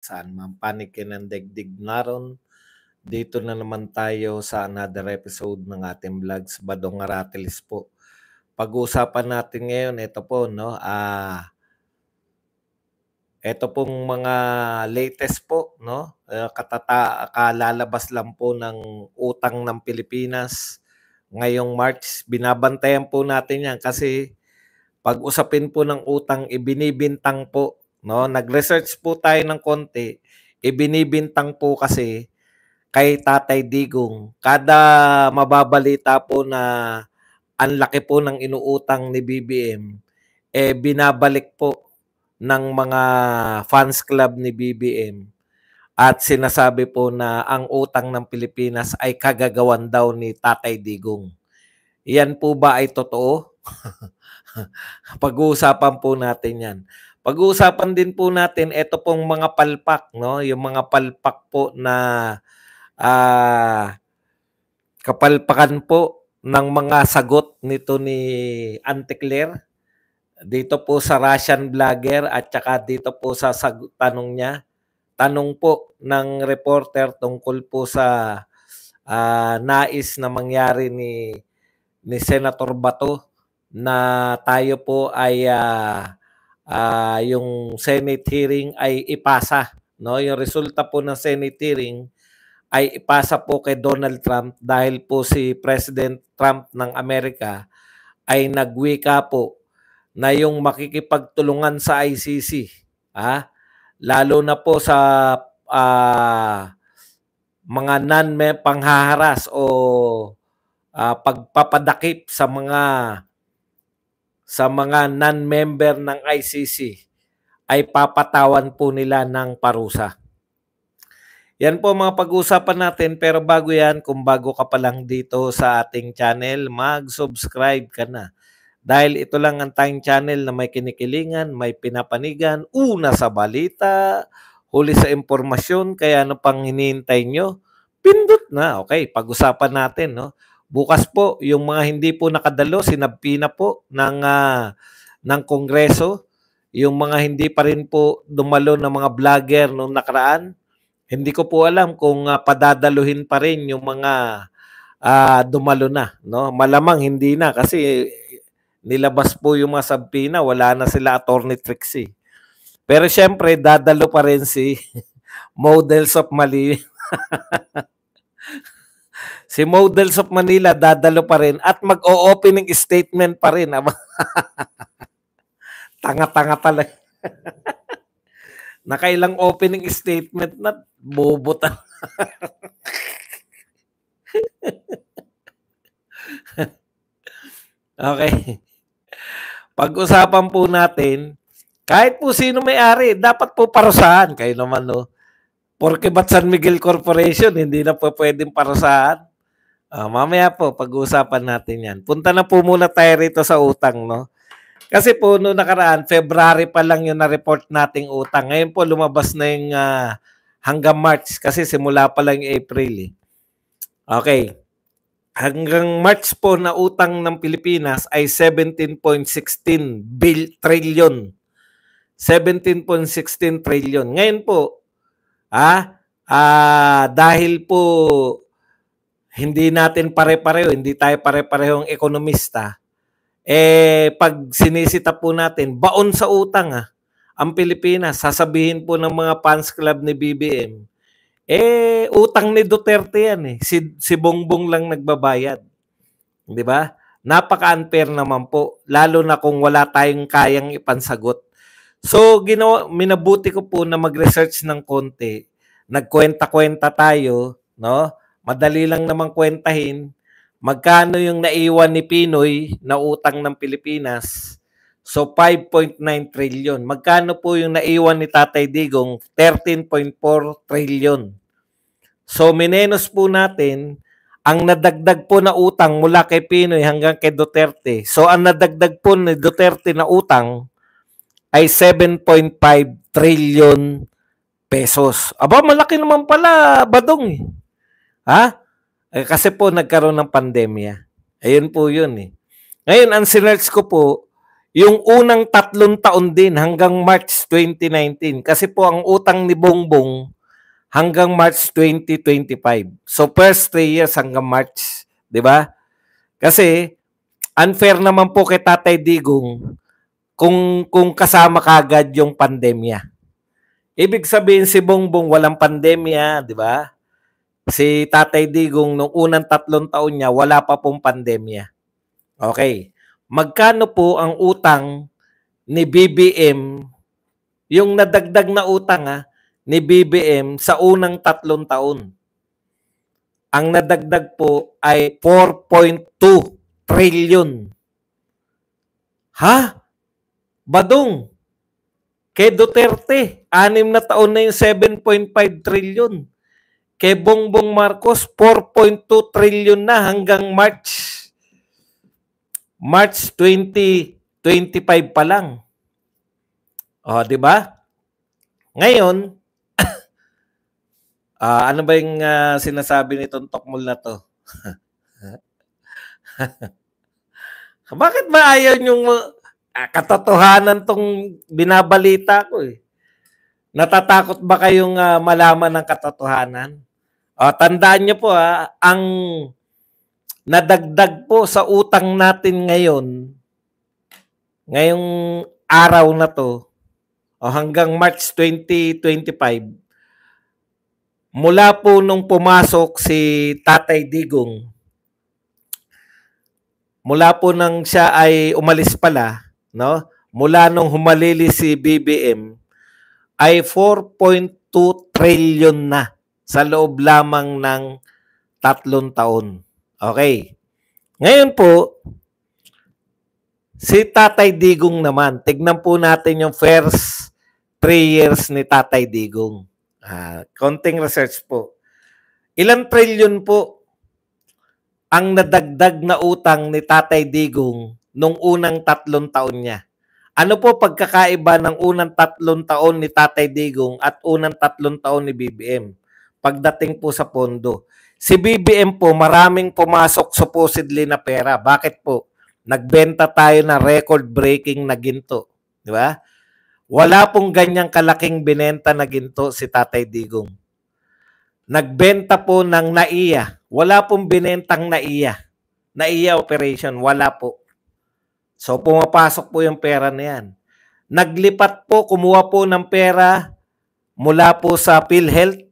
Saan man panig ng daigdig naron. Dito na naman tayo sa another episode ng ating vlogs, Badong Aratilis po. Pag-uusapan natin ngayon, ito po, no? Ito pong mga latest po, no? Kalalabas lang po ng utang ng Pilipinas ngayong March. Binabantayan po natin yan kasi pag usapin po ng utang, ibinibintang po, no? Nag-research po tayo ng konti, ibinibintang po kasi kay Tatay Digong. Kada mababalita po na ang laki po ng inuutang ni BBM, binabalik po ng mga fans club ni BBM at sinasabi po na ang utang ng Pilipinas ay kagagawan daw ni Tatay Digong. Yan po ba ay totoo? Pag-uusapan po natin yan. Pag-uusapan din po natin ito pong mga palpak, no? Yung mga palpak po na kapalpakan po ng mga sagot nito ni Auntie Claire dito po sa Russian vlogger at saka dito po sa tanong niya. Tanong po ng reporter tungkol po sa nais na mangyari ni Senator Bato na tayo po ay yung Senate hearing ay ipasa, no? Yung resulta po ng Senate hearing ay ipasa po kay Donald Trump dahil po si President Trump ng Amerika ay nagwika po na yung makikipagtulungan sa ICC, lalo na po sa mga panghaharas o pagpapadakip sa mga non-member ng ICC ay papatawan po nila ng parusa. Yan po mga pag-uusapan natin, pero bago yan, kung bago ka pa lang dito sa ating channel, mag-subscribe ka na. Dahil ito lang ang tayong channel na may kinikilingan, may pinapanigan, una sa balita, huli sa impormasyon, kaya ano pang hinihintay nyo? Pindot na. Okay, pag-usapan natin, no? Bukas po, yung mga hindi po nakadalo, sinabpi na po ng Kongreso. Yung mga hindi pa rin po dumalo ng mga vlogger noong nakaraan, hindi ko po alam kung padadaluhin pa rin yung mga dumalo na, no? Malamang hindi na kasi nilabas po yung mga sabpina, wala na sila Attorney Trixie. Pero syempre, dadalo pa rin si Models of Manila. Si Models of Manila, dadalo pa rin at mag-o-opening statement pa rin. Tanga-tanga talaga. Nakailang opening statement na bobo ta. Okay. Pag-usapan po natin, kahit po sino may-ari, dapat po parusahan. Kayo naman, no? Porque ba't San Miguel Corporation, hindi na po pwedeng parusahan? Mamaya po, pag-usapan natin yan. Punta na po muna tayo rito sa utang, no? Kasi po, noong nakaraan, February pa lang yung na-report nating utang. Ngayon po, lumabas na yung hanggang March kasi simula pa lang yung April. Okay. Hanggang March po na utang ng Pilipinas ay 17.16 trillion. 17.16 trillion. Ngayon po, dahil po hindi natin pare-pareho, hindi tayo pare-parehong ekonomista, pag sinisita po natin, baon sa utang ang Pilipinas, sasabihin po ng mga fans club ni BBM, utang ni Duterte yan Si Bongbong lang nagbabayad. Di ba? Napaka-unfair naman po, lalo na kung wala tayong kayang ipansagot. So, minabuti ko po na mag-research ng konti. Nagkwenta-kwenta tayo, no? Madali lang namang kwentahin. Magkano yung naiwan ni Pinoy na utang ng Pilipinas? So, 5.9 trillion. Magkano po yung naiwan ni Tatay Digong? 13.4 trillion. So, minenos po natin ang nadagdag po na utang mula kay Pinoy hanggang kay Duterte. So, ang nadagdag po ni Duterte na utang ay 7.5 trillion pesos. Aba, malaki naman pala, Badong. Kasi po nagkaroon ng pandemya. Ayun po yun. Ngayon, ang sinerch ko po, yung unang 3 taon din hanggang March 2019. Kasi po ang utang ni Bongbong hanggang March 2025. So first 3 years hanggang March, 'di ba? Kasi unfair naman po kay Tatay Digong kung kasama kagad yung pandemya. Ibig sabihin si Bongbong walang pandemya, 'di ba? Si Tatay Digong nung unang 3 taon niya wala pa pong pandemya. Okay. Magkano po ang utang ni BBM, yung nadagdag na utang ni BBM sa unang 3 taon? Ang nadagdag po ay 4.2 trillion. Ha? Badong, kay Duterte, 6 na taon na yung 7.5 trillion. Kay Bongbong Marcos, 4.2 trillion na hanggang March 2025 pa lang. O, di ba? Ngayon, ano ba yung sinasabi nitong Tokmol na to? Bakit ba ayaw yung katotohanan tong binabalita ko eh? Natatakot ba kayong malaman ng katotohanan? O, tandaan niyo po ang nadagdag po sa utang natin ngayong araw na to, o hanggang March 2025, mula po nung pumasok si Tatay Digong, mula po nang siya ay umalis pala, no? Mula nung humalili si BBM, ay 4.2 trillion na sa loob lamang ng 3 taon. Okay. Ngayon po, si Tatay Digong naman, tignan po natin yung first 3 years ni Tatay Digong. Konting research po. Ilang trillion po ang nadagdag na utang ni Tatay Digong nung unang 3 taon niya? Ano po pagkakaiba ng unang 3 taon ni Tatay Digong at unang 3 taon ni BBM? Pagdating po sa pondo. Si BBM po, maraming pumasok supposedly na pera. Bakit po? Nagbenta tayo na record-breaking na ginto. Di ba? Wala pong ganyang kalaking binenta na ginto si Tatay Digong. Nagbenta po ng NAIA. Wala pong binentang NAIA. NAIA operation, wala po. So, pumapasok po yung pera na yan. Naglipat po, kumuha po ng pera mula po sa PhilHealth.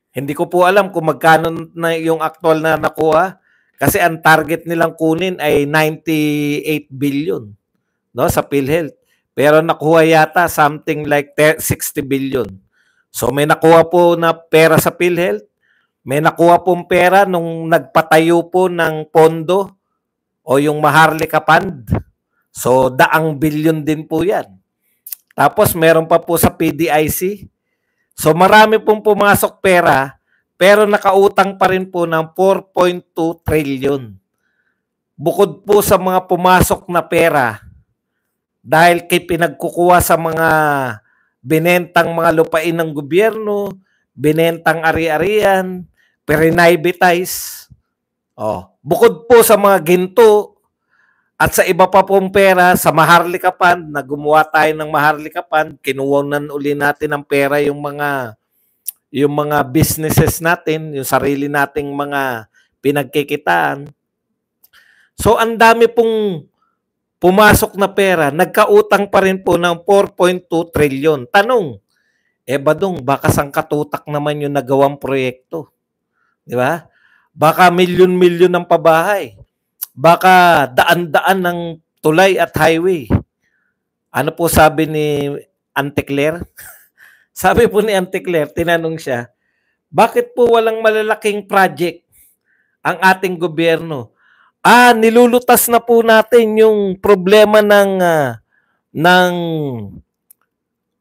Hindi ko po alam kung magkano na yung actual na nakuha. Kasi ang target nilang kunin ay 98 billion, no, sa PhilHealth. Pero nakuha yata something like 60 billion. So may nakuha po na pera sa PhilHealth. May nakuha pong pera nung nagpatayo po ng pondo o yung Maharlika Fund. So, daang bilyon din po yan. Tapos, meron pa po sa PDIC. So, marami pong pumasok pera, pero nakautang pa rin po ng 4.2 trillion. Bukod po sa mga pumasok na pera, dahil kay pinagkukuha sa mga binentang mga lupain ng gobyerno, binentang ari-arian, perinibitize. Bukod po sa mga ginto at sa iba pa pong pera sa Maharlika Fund, na gumawa tayo ng Maharlika Fund, kinuwanan uli natin ng pera yung mga businesses natin, yung sarili nating mga pinagkikitaan. So ang dami pong pumasok na pera, nagkautang pa rin po ng 4.2 trillion. Tanong, Badong, baka sangkatutak naman yung nagawang proyekto. Di ba? Baka milyon-milyon ng pabahay. Baka daan-daan ng tulay at highway. Ano po sabi ni Auntie Claire? Sabi po ni Auntie Claire, tinanong siya, bakit po walang malalaking project ang ating gobyerno? Nilulutas na po natin yung problema ng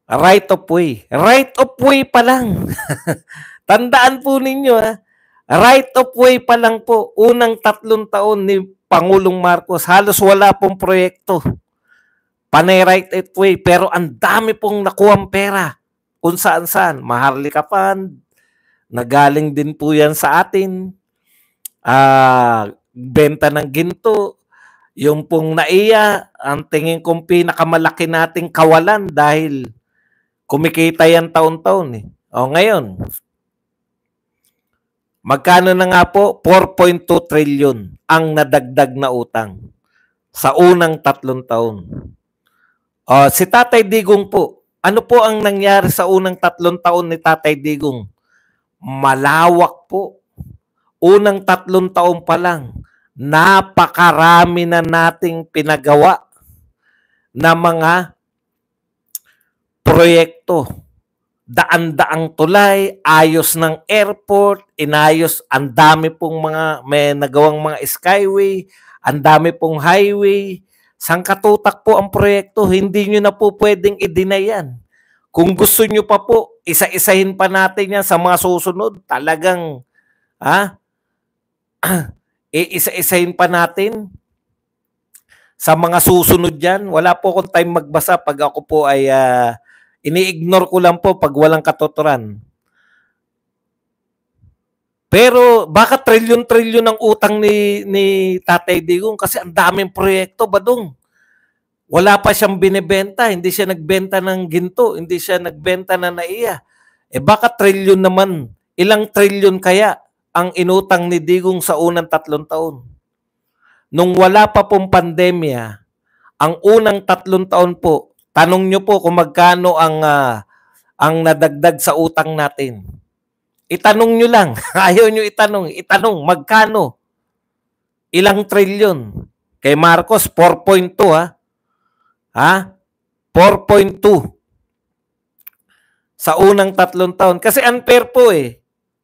right of way. Right of way pa lang. Tandaan po ninyo right of way pa lang po. Unang 3 taon ni Pangulong Marcos, halos wala pong proyekto. Panay right of way. Pero ang dami pong nakuhang pera. Kung saan-saan. Maharlika Fund. Nagaling din po yan sa atin. Benta ng ginto. Yung pong NAIA, ang tingin kong pinakamalaki nating kawalan dahil kumikita yan taon-taon eh. O ngayon, magkano na nga po? 4.2 trillion ang nadagdag na utang sa unang 3 taon. O, si Tatay Digong po, ano po ang nangyari sa unang 3 taon ni Tatay Digong? Malawak po. Unang 3 taon pa lang, napakarami na nating pinagawa na mga proyekto. Daan-daang tulay, ayos ng airport, inayos, ang dami pong may nagawang mga skyway, ang dami pong highway. Sangkatutak po ang proyekto, hindi nyo na po pwedeng i-deny yan. Kung gusto nyo pa po, isa-isahin pa natin yan sa mga susunod. Talagang, isa-isahin pa natin sa mga susunod yan. Wala po akong time magbasa pag ako po ay ini-ignore ko lang po pag walang katuturan. Pero baka trilyon-trilyon ang utang ni Tatay Digong kasi ang daming proyekto, Badong. Wala pa siyang binibenta, hindi siya nagbenta ng ginto, hindi siya nagbenta ng NAIA. Baka trilyon naman, ilang trilyon kaya ang inutang ni Digong sa unang 3 taon. Nung wala pa pong pandemya, ang unang 3 taon po, tanong nyo po kung magkano ang nadagdag sa utang natin. Itanong nyo lang. Ayaw nyo itanong. Itanong, magkano? Ilang trilyon? Kay Marcos, 4.2 ha? 4.2 sa unang 3 taon. Kasi unfair po eh.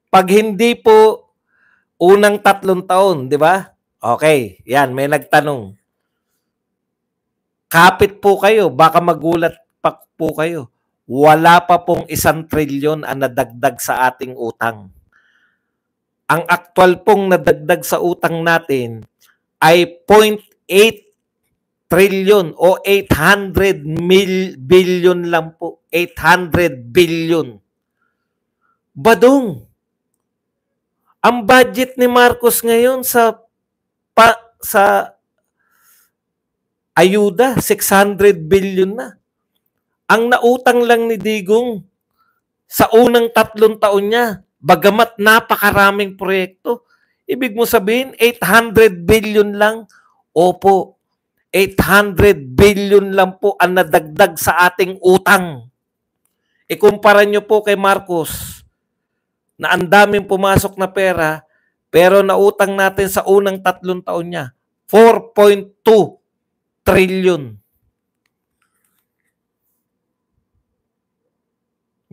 Pag hindi po unang 3 taon, di ba? Okay, yan, may nagtanong. Kapit po kayo, baka magulat pa po kayo. Wala pa pong 1 trilyon ang nadagdag sa ating utang. Ang aktual pong nadagdag sa utang natin ay 0.8 trilyon o 800 billion lang po. 800 billion. Badong, ang budget ni Marcos ngayon sa ayuda, 600 billion na. Ang nautang lang ni Digong sa unang 3 taon niya, bagamat napakaraming proyekto, ibig mo sabihin 800 billion lang? Opo, 800 billion lang po ang nadagdag sa ating utang. Ikumpara nyo po kay Marcos na ang daming pumasok na pera, pero nautang natin sa unang 3 taon niya, 4.2 trillion.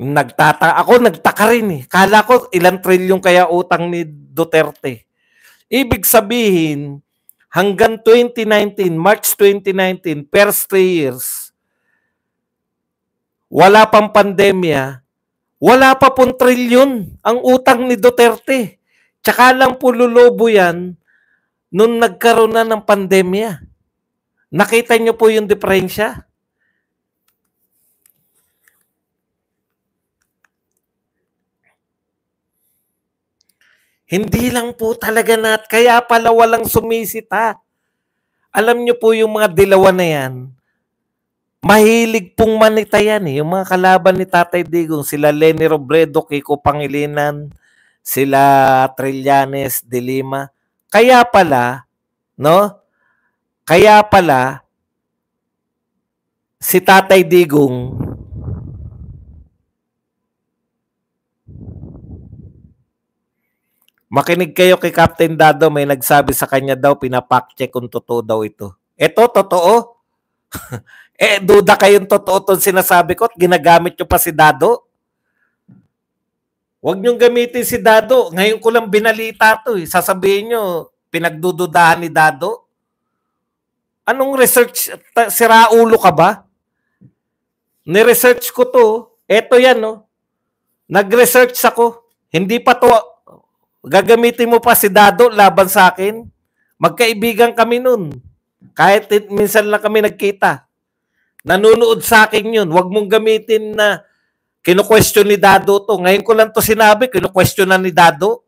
Ako nagtaka rin eh. Kala ko ilang trilyon kaya utang ni Duterte. Ibig sabihin, hanggang 2019, March 2019, first 3 years, wala pang pandemya, wala pa pong trilyon ang utang ni Duterte. Tsaka lang po lulubo yan nung nagkaroon na ng pandemya. Nakita nyo po yung diferensya? Hindi lang po talaga kaya pala walang sumisita. Alam nyo po yung mga dilawan na yan, mahilig pong manita yan eh. Yung mga kalaban ni Tatay Digong, sila Leni Robredo, Kiko Pangilinan, sila Trillanes, De Lima. Kaya pala, no? Kaya pala, si Tatay Digong, makinig kayo kay Captain Dado, may nagsabi sa kanya daw, pinapack-check kung totoo daw ito. Ito, totoo? Duda kayong totoo itong sinasabi ko at ginagamit nyo pa si Dado? Huwag nyong gamitin si Dado. Ngayon ko lang binalita ito eh. Sasabihin nyo, pinagdududahan ni Dado? Anong research? Siraulo ka ba? Ni-research ko to. Ito yan, no? Nag-research ako. Hindi pa to. Gagamitin mo pa si Dado laban sa akin? Magkaibigan kami nun. Kahit minsan lang kami nagkita. Nanonood sa akin yun. Huwag mong gamitin na kinu-question ni Dado to. Ngayon ko lang to sinabi, kinu-question na ni Dado.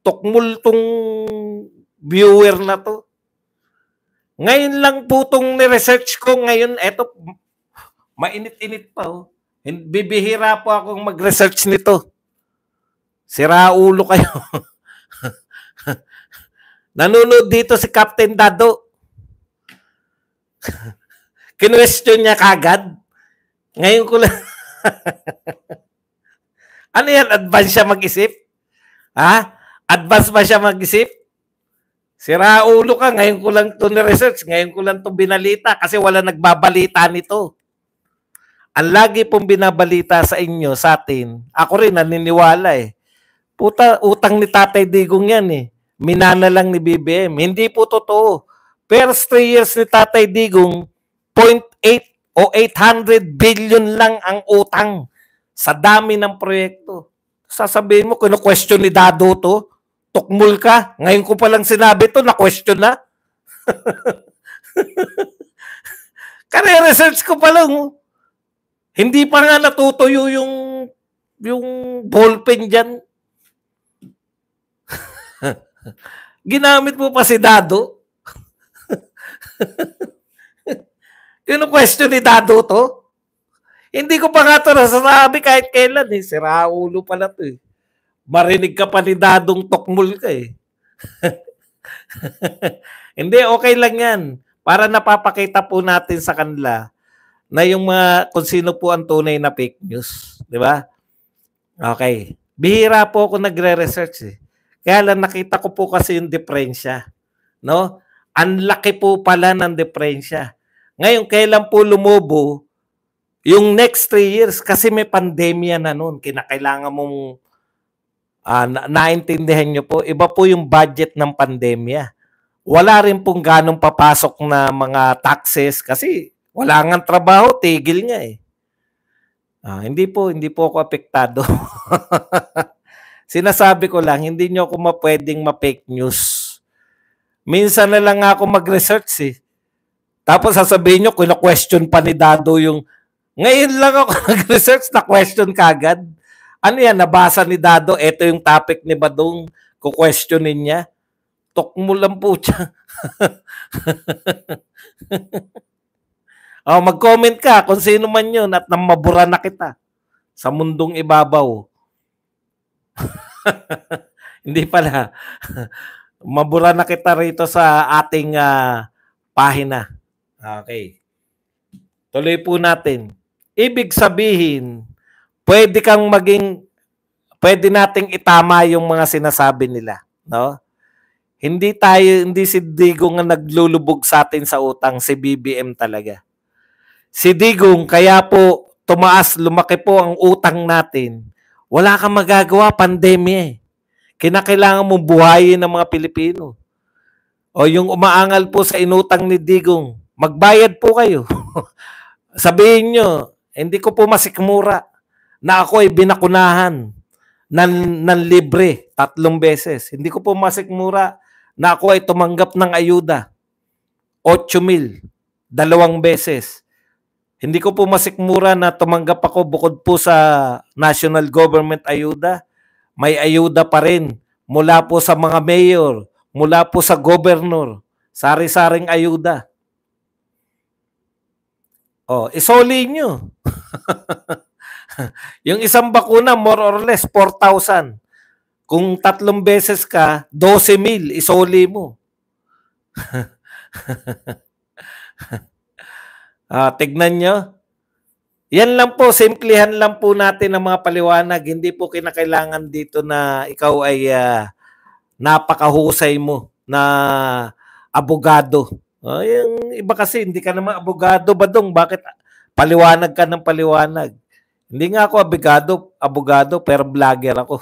Tukmul tong viewer na to. Ngayon lang po itong ni-research ko ngayon, eto, mainit-init pa. Oh. Bibihira po akong mag-research nito. Sira ulo kayo. Nanonood dito si Captain Dado. Kinwestiyon niya kagad. Ngayon ko lang. Ano yan? Advance siya mag-isip? Ha? Advance ba siya mag-isip? Sira ulo ka. Ngayon ko lang ito ni-research. Ngayon ko lang ito binalita kasi wala nagbabalita nito. Ang lagi pong binabalita sa inyo, sa atin, ako rin naniniwala eh. Puta, utang ni Tatay Digong yan eh. Minana lang ni BBM. Hindi po totoo. First 3 years ni Tatay Digong, 0.8 o 800 billion lang ang utang sa dami ng proyekto. Sasabihin mo, kino-question ni Dado to, tukmul ka. Ngayon ko palang sinabi to, na-question na. Kare-research ko pa lang. Hindi pa nga natutuyo yung ballpen dyan. Ginamit mo pa si Dado. Yung question ni Dado to. Hindi ko pa nga ito nasasabi kahit kailan eh. Sira ulo pala to eh. Marinig ka pa ni Dadong tukmul ka eh. Hindi, okay lang yan. Para napapakita po natin sa kanila na yung mga kung sino po ang tunay na fake news. Di ba? Okay. Bihira po ako nagre-research eh. Kaya lang nakita ko po kasi yung diferensya. No? Ang laki po pala ng diferensya. Ngayon, kailan po lumobo yung next 3 years kasi may pandemya na noon. Kinakailangan mong naintindihan nyo po. Iba po yung budget ng pandemya. Wala rin pong ganong papasok na mga taxes kasi wala nga trabaho, tigil nga eh. Hindi po ako apektado. Sinasabi ko lang, hindi nyo ako pwedeng ma-fake news. Minsan na lang ako mag-research eh. Tapos sasabihin nyo, kina-question pa ni Dado yung, ngayon lang ako nag-research na question kagad. Ano yan, nabasa ni Dado, ito yung topic ni Badong, ku-questionin niya. Tukmo lang po siya. Mag-comment ka kung sino man yun at nang mabura na kita sa mundong ibabaw. Hindi pala. Mabura na kita rito sa ating pahina. Okay. Tuloy po natin. Ibig sabihin, pwede nating itama yung mga sinasabi nila, no? Hindi si Digong ang naglulubog sa atin sa utang, si BBM talaga. Si Digong, kaya po lumaki po ang utang natin. Wala kang magagawa, pandemya eh. Kinakailangan mong buhayin ng mga Pilipino. O yung umaangal po sa inutang ni Digong, magbayad po kayo. Sabihin nyo, hindi ko po masikmura na ako ay binakunahan ng libre 3 beses. Hindi ko po masikmura na ako ay tumanggap ng ayuda 8,000 2 beses. Hindi ko po masikmura na tumanggap ako bukod po sa national government ayuda. May ayuda pa rin mula po sa mga mayor, mula po sa governor, sari-saring ayuda. Isoli nyo. Yung isang bakuna, more or less, 4,000. Kung 3 beses ka, 12,000, isoli mo. Tignan nyo. Yan lang po, simplihan lang po natin ang mga paliwanag. Hindi po kinakailangan dito na ikaw ay napakahusay mo na abogado. Yung iba kasi, hindi ka naman abogado, Badong. Bakit paliwanag ka ng paliwanag? Hindi nga ako abogado, pero vlogger ako.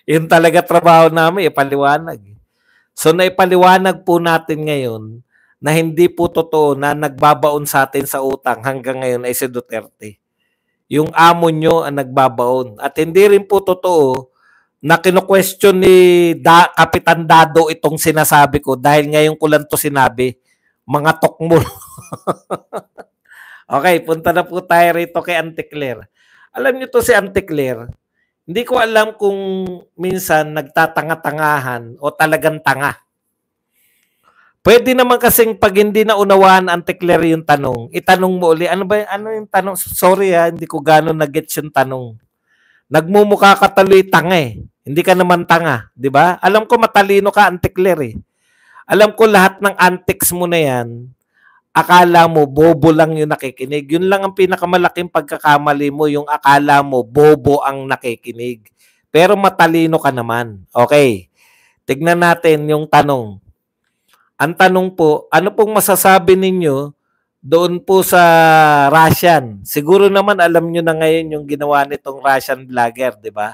Yun talaga trabaho namin, ipaliwanag. So, naipaliwanag po natin ngayon na hindi po totoo na nagbabaon sa atin sa utang hanggang ngayon ay si Duterte. Yung amo nyo ang nagbabaon. At hindi rin po totoo na kino-question ni Kapitan Dado itong sinasabi ko dahil ngayon ko lang to sinabi. Mga tokmo. Okay, punta na po tayo rito kay Auntie Claire. Alam niyo to si Auntie Claire, hindi ko alam kung minsan nagtatanga-tangahan o talagang tanga. Pwede naman kasing pag hindi na unawaan Auntie Claire yung tanong, itanong mo uli, ano yung tanong? Sorry hindi ko gano'n na-gets yung tanong. Nagmumukha ka tuloy tanga eh. Hindi ka naman tanga, di ba? Alam ko matalino ka, Auntie Claire eh. Alam ko lahat ng antics mo na yan, akala mo bobo lang yung nakikinig. Yun lang ang pinakamalaking pagkakamali mo, yung akala mo bobo ang nakikinig. Pero matalino ka naman. Okay. Tignan natin yung tanong. Ang tanong po, ano pong masasabi ninyo doon po sa Russian? Siguro naman alam nyo na ngayon yung ginawa nitong Russian vlogger, di ba?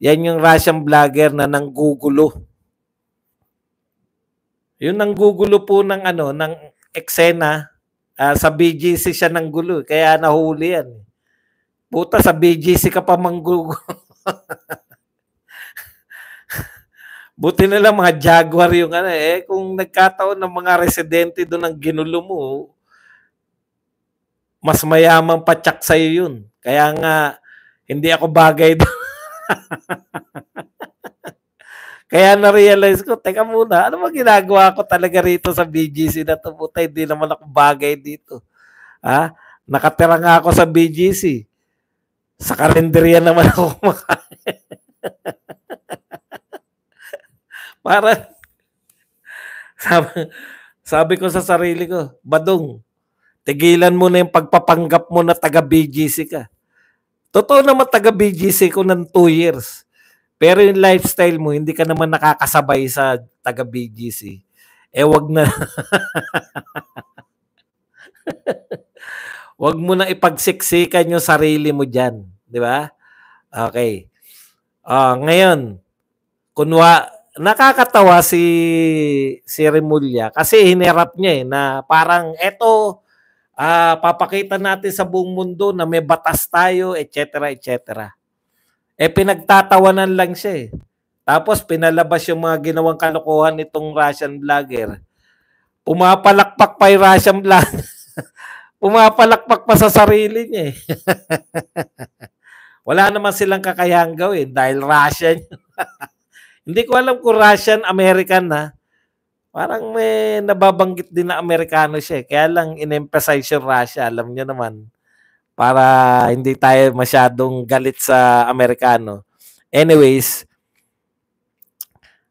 Yan yung Russian vlogger na nanggugulo. Yung nanggugulo po ng ng eksena, sa BGC siya nanggulo, kaya nahuli yan. Puta, sa BGC ka pa manggugulo. Buti na lang mga Jaguar yung kung nagkataon ng mga residente doon ang ginulo mo, mas mayamang patsak sa'yo yun. Kaya nga, hindi ako bagay doon. Kaya na-realize ko, teka muna, ano ba ginagawa ko talaga rito sa BGC na to? Puta, hindi naman ako bagay dito. Nakatira nga ako sa BGC. Sa karinderya naman ako kumakain. Para, sabi ko sa sarili ko, Badong, tigilan mo na yung pagpapanggap mo na taga-BGC ka. Totoo naman taga-BGC ko ng 2 years. Pero yung lifestyle mo, hindi ka naman nakakasabay sa taga-BGC. Wag na. Wag mo na ipagsiksikan yung sarili mo dyan. Di ba? Okay. Ngayon, nakakatawa si Remulla kasi hinirap niya na parang papakita natin sa buong mundo na may batas tayo, etc. etc. Pinagtatawanan lang siya . Tapos pinalabas yung mga ginawang kalokohan nitong Russian vlogger. Pumapalakpak pa yung Russian vlogger. Pumapalakpak pa sa sarili niya . Wala naman silang kakayahang gawin dahil Russian. Hindi ko alam kung Russian, American na. Parang may nababanggit din na Amerikano siya . Kaya lang in-emphasize yung Russia. Alam niyo naman. Para hindi tayo masyadong galit sa Amerikano. Anyways.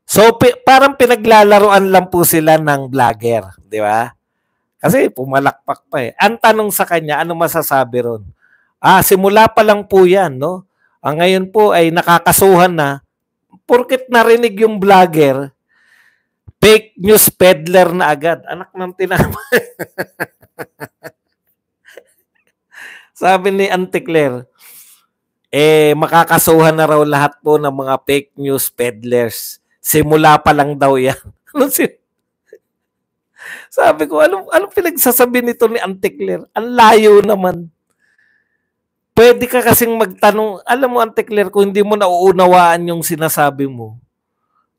So, parang pinaglalaroan lang po sila ng vlogger. Di ba? Kasi pumalakpak pa . Ang tanong sa kanya, ano masasabi ron? Simula pa lang po yan, no? Ngayon po ay nakakasuhan na. Porket narinig yung vlogger, fake news peddler na agad. Anak ng tinapay. Sabi ni Auntie Claire, makakasuhan na raw lahat po ng mga fake news peddlers. Simula pa lang daw yan. Sabi ko, anong pinagsasabi nito ni Auntie Claire? Ang layo naman. Pwede ka kasing magtanong, alam mo Auntie Claire, kung hindi mo nauunawaan yung sinasabi mo,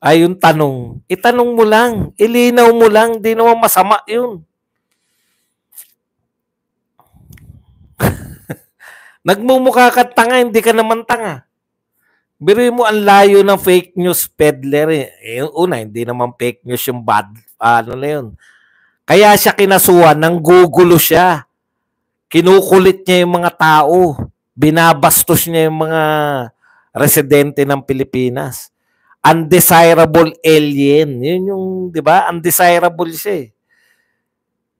yung tanong, itanong mo lang, ilinaw mo lang, di naman masama yun. Nagmumukha ka tanga, hindi ka naman tanga. Biruin mo ang layo ng fake news peddler . Yung una, hindi naman fake news yung bad, na yun. Kaya siya kinasuhan, nanggugulo siya. Kinukulit niya yung mga tao. Binabastos niya yung mga residente ng Pilipinas. Undesirable alien. Yun yung, di ba? Undesirable siya .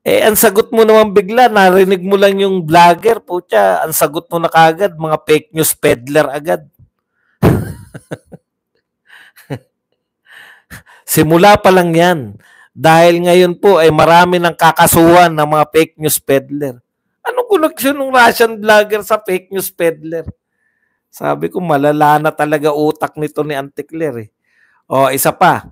Ang sagot mo naman bigla, narinig mo lang yung vlogger, putya, ang sagot mo na kagad, mga fake news peddler agad. Simula pa lang yan. Dahil ngayon po ay marami ng kakasuhan ng mga fake news peddler. Anong koneksyon ng Russian vlogger sa fake news peddler? Sabi ko, malala na talaga utak nito ni Auntie Claire . Isa pa.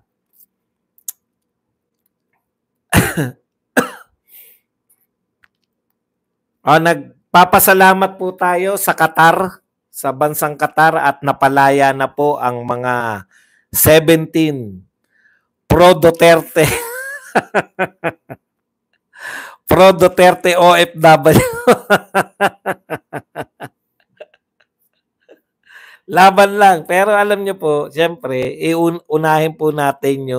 Nagpapasalamat po tayo sa Qatar, sa bansang Qatar at napalaya na po ang mga 17 pro-Duterte. Pro-Duterte OFW. Laban lang. Pero alam nyo po, siyempre, unahin po natin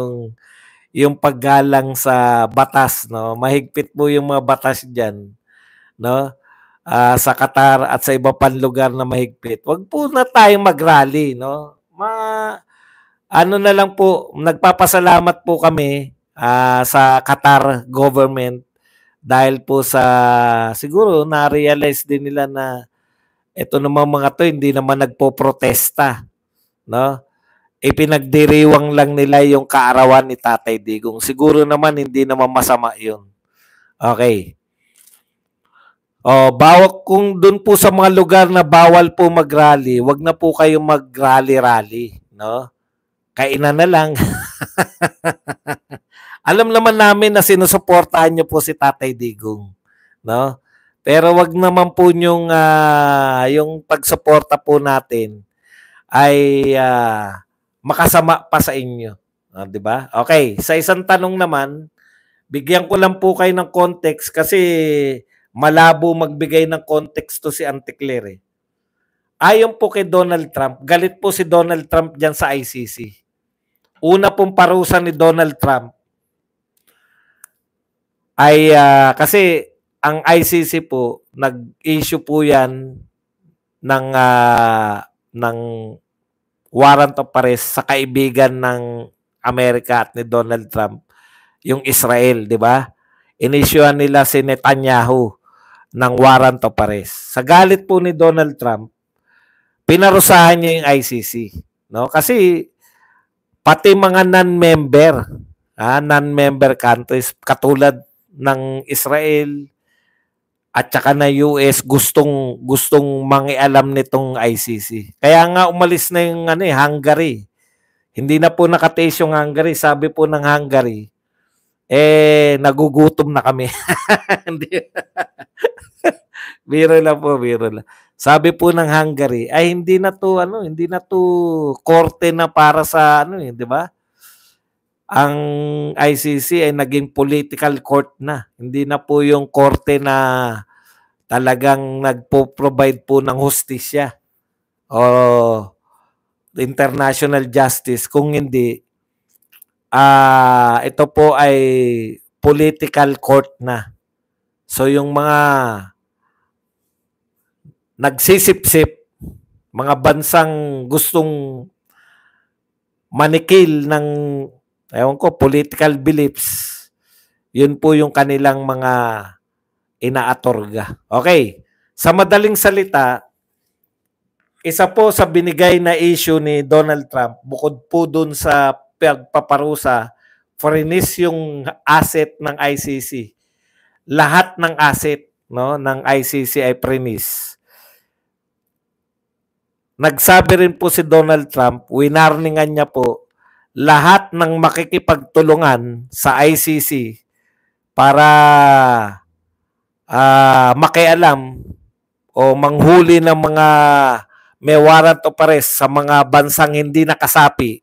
yung paggalang sa batas, no? Mahigpit po yung mga batas diyan, no? Sa Qatar at sa iba pang lugar na mahigpit. Wag po na tayong mag-rally, no? Ano na lang po, nagpapasalamat po kami sa Qatar government dahil po sa siguro na-realize din nila na ito naman mga to hindi naman nagpo-protesta, no? Ipinagdiriwang lang nila yung kaarawan ni Tatay Digong. Siguro naman hindi naman masama 'yun. Okay. Bawal kung doon po sa mga lugar na bawal po mag-rally, wag na po kayong mag-rally-rally, no? Kainan na lang. Alam naman namin na sinusuportahan niyo po si Tatay Digong, no? Pero wag naman po yung pagsuporta po natin ay makasama pa sa inyo, 'di ba? Okay, sa isang tanong naman, bigyan ko lang po kayo ng context kasi malabo magbigay ng context to si Auntie Claire. Ayon po kay Donald Trump, galit po si Donald Trump diyan sa ICC. Una pong parusa ni Donald Trump ay kasi ang ICC po nag-issue po 'yan ng warrant of arrest sa kaibigan ng Amerika at ni Donald Trump, yung Israel, di ba? Inisyuhan nila si Netanyahu ng warrant of arrest. Sa galit po ni Donald Trump, pinarusahan niya yung ICC, no? Kasi pati mga non-member countries katulad ng Israel at saka na US gustong mangialam nitong ICC. Kaya nga umalis na yung Hungary. Hindi na po nakatiis yung Hungary. Sabi po ng Hungary, nagugutom na kami. Biro lang po, biro lang. Sabi po ng Hungary, ay hindi na to korte na para sa di ba? Ang ICC ay naging political court na. Hindi na po yung korte na talagang nagpo-provide po ng hustisya o international justice. Kung hindi, ito po ay political court na. So yung mga nagsisip-sip, mga bansang gustong manikil ng political beliefs, yun po yung kanilang mga inaatorga. Okay. Sa madaling salita, isa po sa binigay na issue ni Donald Trump, bukod po dun sa pagpaparusa, freeze yung asset ng ICC. Lahat ng asset ng ICC ay freeze. Nagsabi rin po si Donald Trump, winarningan niya po lahat ng makikipagtulungan sa ICC para makialam o manghuli ng mga may warrant of arrest sa mga bansang hindi nakasapi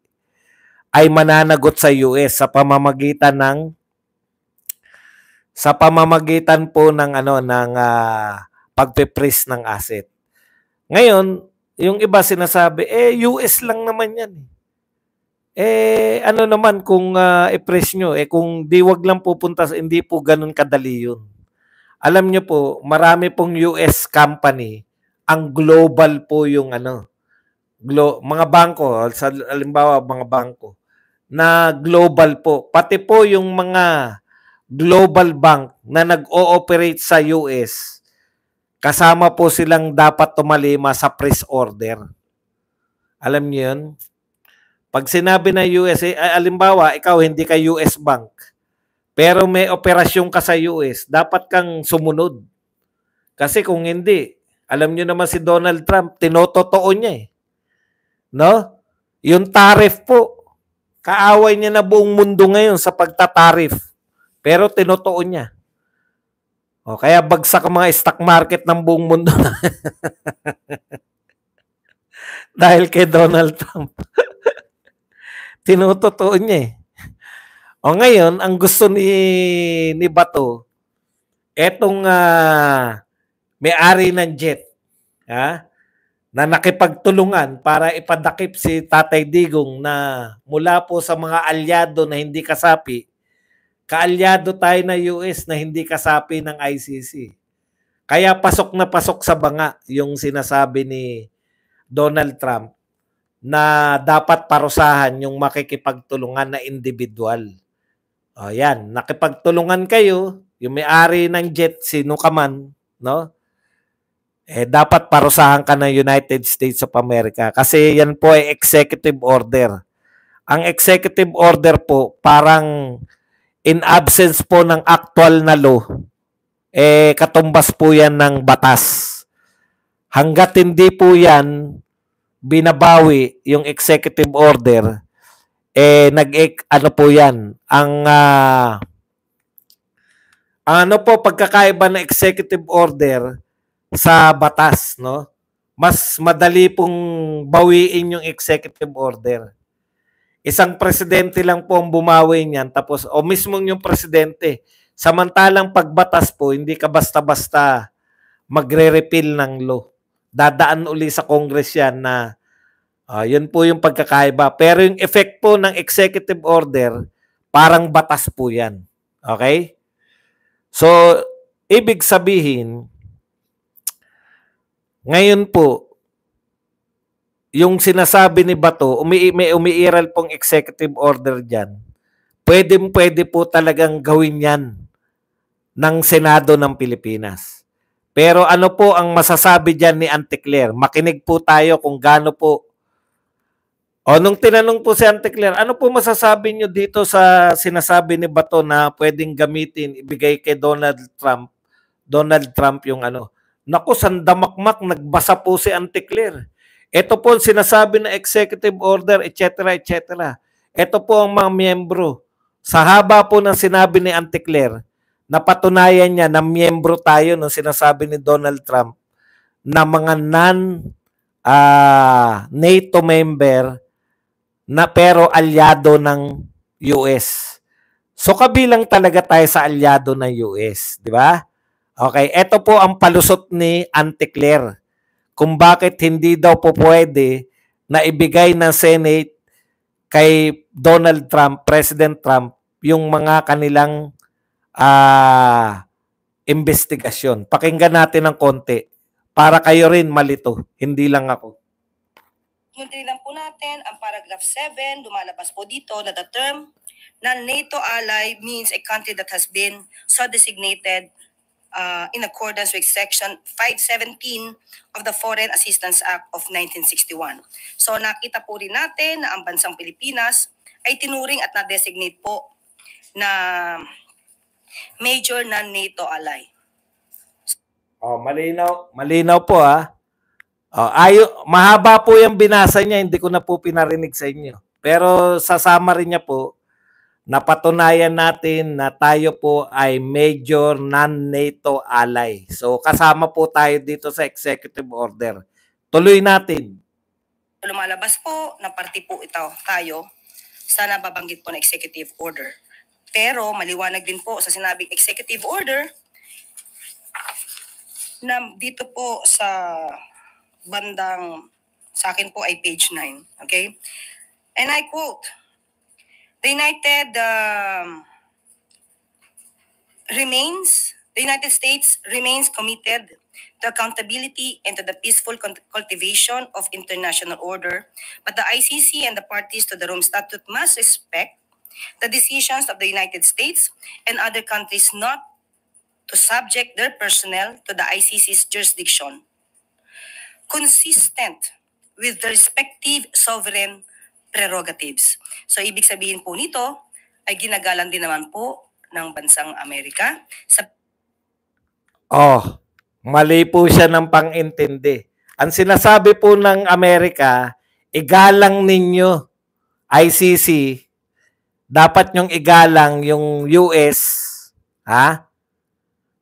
ay mananagot sa US sa pamamagitan po ng pagpe-freeze ng asset. Ngayon, yung iba sinasabi, US lang naman yan. Ano naman kung i-freeze nyo? Kung di wag lang pupunta, hindi po ganun kadali yun. Alam nyo po, marami pong US company, ang global po yung mga bangko, halimbawa mga bangko, na global po. Pati po yung mga global bank na nag-ooperate sa US, kasama po silang dapat tumalima sa freeze order. Alam niyo yun? Pag sinabi na US, halimbawa, ikaw hindi ka US bank, pero may operasyon ka sa US, dapat kang sumunod. Kasi kung hindi, alam niyo naman si Donald Trump, tinototoo niya eh. No? Yung tariff po, kaaway niya na buong mundo ngayon sa pagtatarif. Pero tinotoo niya. Kaya bagsak ang mga stock market ng buong mundo. Dahil kay Donald Trump. Tinotoo niya eh. Ngayon, ang gusto ni Bato, etong may-ari ng jet, na nakipagtulungan para ipadakip si Tatay Digong na mula po sa mga alyado na hindi kasapi, kaalyado tayo na US na hindi kasapi ng ICC. Kaya pasok na pasok sa banga yung sinasabi ni Donald Trump na dapat parusahan yung makikipagtulungan na individual. O yan, nakipagtulungan kayo, yung may-ari ng jet, sino ka man, no? Dapat parusahan ka ng United States of America kasi yan po ay executive order. Ang executive order po, parang in absence po ng actual na law, katumbas po yan ng batas. Hanggat hindi po yan binabawi yung executive order, ano po yan, ano po pagkakaiba ng executive order sa batas, no? Mas madali pong bawiin yung executive order. Isang presidente lang po ang bumawi niyan, tapos o mismong yung presidente. Samantalang pagbatas po, hindi ka basta-basta magre-repeal ng law. Dadaan uli sa Congress yan na yun po yung pagkakaiba. Pero yung effect po ng executive order, parang batas po yan. Okay? So, ibig sabihin, ngayon po, yung sinasabi ni Bato, may umiiral pong executive order dyan. Pwede po talagang gawin yan ng Senado ng Pilipinas. Pero ano po ang masasabi dyan ni Anticler? Makinig po tayo kung gaano po. Nung tinanong po si Anticler, ano po masasabi nyo dito sa sinasabi ni Bato na pwedeng gamitin, ibigay kay Donald Trump yung ano. Naku, sandamakmak, nagbasa po si Anticler. Ito po sinasabi na executive order, etc., etc. Ito po ang mga miyembro. Sa haba po ng sinabi ni Anticler, napatunayan niya na miyembro tayo nung sinasabi ni Donald Trump na mga non-NATO member na pero alyado ng US. So kabilang talaga tayo sa alyado ng US, di ba? Okay, ito po ang palusot ni Anticler kung bakit hindi daw po pwede na ibigay ng Senate kay Donald Trump, President Trump, yung mga kanilang investigasyon. Pakinggan natin ng konti para kayo rin malito, hindi lang ako. Tingnan po natin ang paragraph 7, lumalabas po dito na the term na NATO ally means a country that has been so designated in accordance with Section 517 of the Foreign Assistance Act of 1961. So nakita po rin natin na ang bansang Pilipinas ay tinuring at na-designate po na major non-NATO ally. Malinaw po mahaba po yung binasa niya, hindi ko na po pinarinig sa inyo. Pero sa summary niya po, napatunayan natin na tayo po ay major non-NATO ally. So kasama po tayo dito sa executive order. Tuloy natin. Lumalabas po na party po ito tayo sa nababanggit po na executive order. Pero maliwanag din po sa sinabing executive order na dito po sa bandang, sa akin po ay page 9. Okay? And I quote, the United States remains committed to accountability and to the peaceful cultivation of international order, but the ICC and the parties to the Rome Statute must respect the decisions of the United States and other countries not to subject their personnel to the ICC's jurisdiction, consistent with the respective sovereign prerogatives. So, ibig sabihin po nito ay ginagalang din naman po ng bansang Amerika. Mali po siya ng pang-intindi. Ang sinasabi po ng Amerika, igalang ninyo ICC, dapat nyong igalang yung US,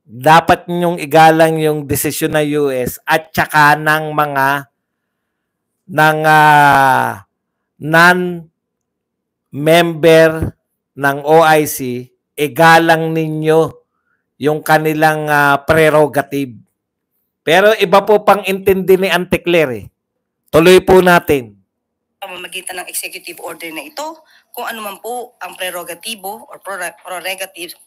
dapat nyong igalang yung desisyon ng US at saka ng mga non-member ng OIC, igalang ninyo yung kanilang prerogative. Pero iba po pang intindi ni Anticler Tuloy po natin. Pamamagitan ng executive order na ito, kung ano man po ang prerogatibo or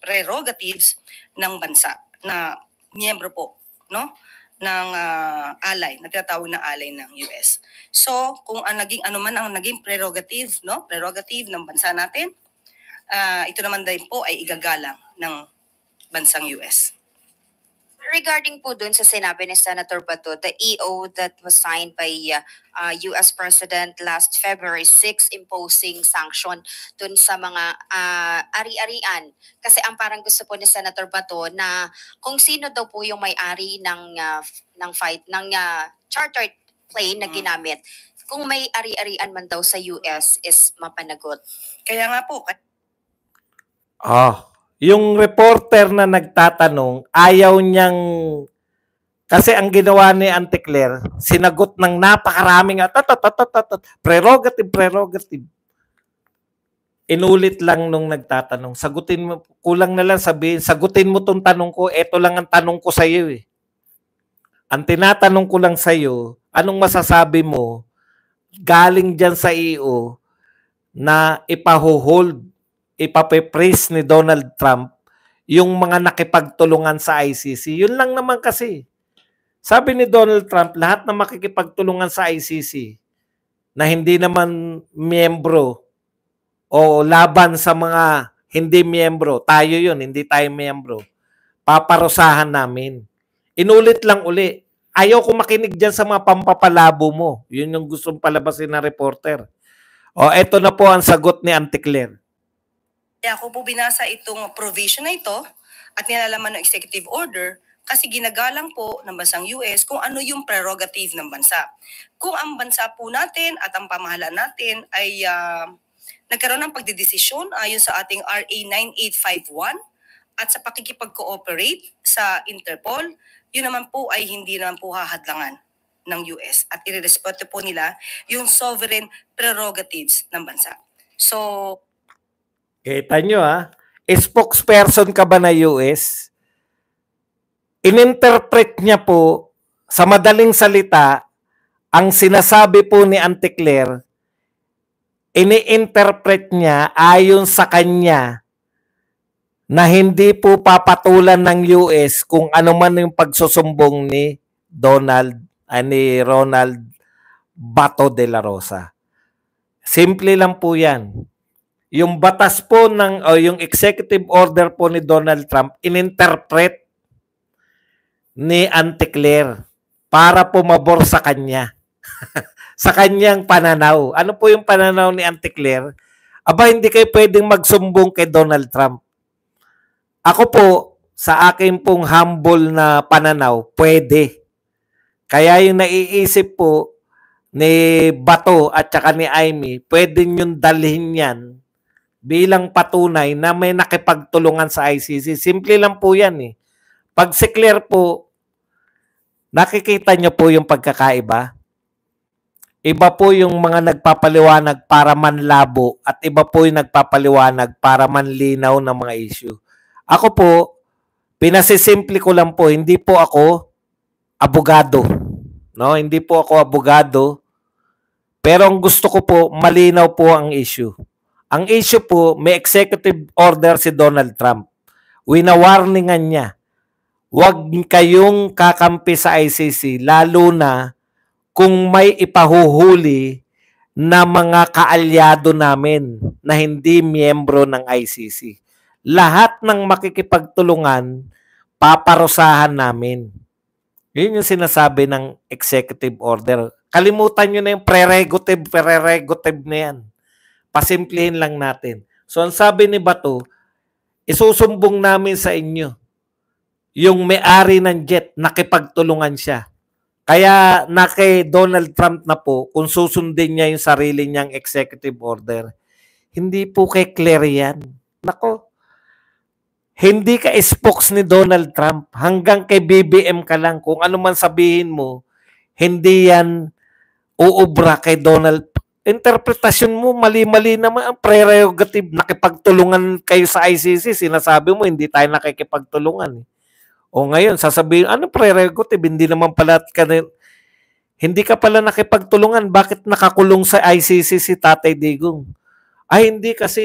prerogatives ng bansa na miyembro po, no, ng ally, na tinatawag na ally ng US. So, kung ano man ang naging prerogative, no, prerogative ng bansa natin, ito naman din po ay igagalang ng bansang US. Regarding po dun sa sinabi ni Senator Bato, the EO that was signed by US President last February 6 imposing sanction dun sa mga ari-arian. Kasi ang parang gusto po ni Senator Bato na kung sino daw po yung may-ari ng chartered plane na ginamit, kung may ari-arian man daw sa US is mapanagot. Kaya nga po, yung reporter na nagtatanong, ayaw niyang, kasi ang ginawa ni Auntie Claire, sinagot ng napakaraming prerogative. Inulit lang nung nagtatanong. Sagutin mo, kulang na lang sabihin, sagutin mo tong tanong ko, eto lang ang tanong ko sa iyo eh. Ang tinatanong ko lang sa iyo, anong masasabi mo galing diyan sa EO na ipaho-hold, ipape-praise ni Donald Trump yung mga nakipagtulungan sa ICC. Yun lang naman kasi. Sabi ni Donald Trump, lahat na makikipagtulungan sa ICC na hindi naman miyembro o laban sa mga hindi miyembro, tayo yun, hindi tayo miyembro, paparusahan namin. Inulit lang uli. Ayaw ko makinig dyan sa mga pampapalabo mo. Yun yung gustong palabasin na reporter. Eto na po ang sagot ni Auntie Claire. Kaya ako po binasa itong provision na ito at nilalaman ng executive order kasi ginagalang po ng bansang US kung ano yung prerogative ng bansa. Kung ang bansa po natin at ang pamahalaan natin ay nagkaroon ng pagdidesisyon ayon sa ating RA 9851 at sa pakikipag-cooperate sa Interpol, yun naman po ay hindi naman po hahadlangan ng US at irerespeto po nila yung sovereign prerogatives ng bansa. So, kita nyo spokesperson ka ba na US? Ininterpret niya po, sa madaling salita, ang sinasabi po ni Auntie Claire, ini-interpret niya ayon sa kanya na hindi po papatulan ng US kung ano man yung pagsusumbong ni Ronald Bato de la Rosa. Simple lang po yan. Yung batas po yung executive order po ni Donald Trump, ininterpret ni Auntie Claire para pumabor sa kanya. Sa kanyang pananaw. Ano po yung pananaw ni Auntie Claire? Aba, hindi kayo pwedeng magsumbong kay Donald Trump. Ako po, sa akin pong humble na pananaw, pwede. Kaya yung naiisip po ni Bato at saka ni Amy, pwede nyo dalhin yan bilang patunay na may nakipagtulungan sa ICC. Simple lang po yan eh. Pag si Claire po, nakikita nyo po yung pagkakaiba. Iba po yung mga nagpapaliwanag para manlabo at iba po yung nagpapaliwanag para manlinaw ng mga issue. Ako po, pinasisimple ko lang po, hindi po ako abogado. No? Hindi po ako abogado. Pero ang gusto ko po, malinaw po ang issue. Ang issue po, may executive order si Donald Trump. Winawarningan niya, huwag kayong kakampi sa ICC, lalo na kung may ipahuhuli na mga kaalyado namin na hindi miyembro ng ICC. Lahat ng makikipagtulungan, paparusahan namin. Yun yung sinasabi ng executive order. Kalimutan nyo na yung prerogative na yan. Pasimplihin lang natin. So, ang sabi ni Bato, isusumbong namin sa inyo yung may-ari ng jet, nakipagtulungan siya. Kaya na kay Donald Trump na po, kung susundin niya yung sarili niyang executive order, hindi po kay Claire yan. Nako, hindi ka spokes ni Donald Trump. Hanggang kay BBM ka lang. Kung ano man sabihin mo, hindi yan uubra kay Donald. Interpretasyon mo, mali-mali naman ang prerogative. Nakipagtulungan kayo sa ICC, sinasabi mo, hindi tayo nakikipagtulungan. O ngayon, sasabihin, ano prerogative? Hindi naman pala hindi ka pala nakipagtulungan. Bakit nakakulong sa ICC si Tatay Digong? Ay, hindi kasi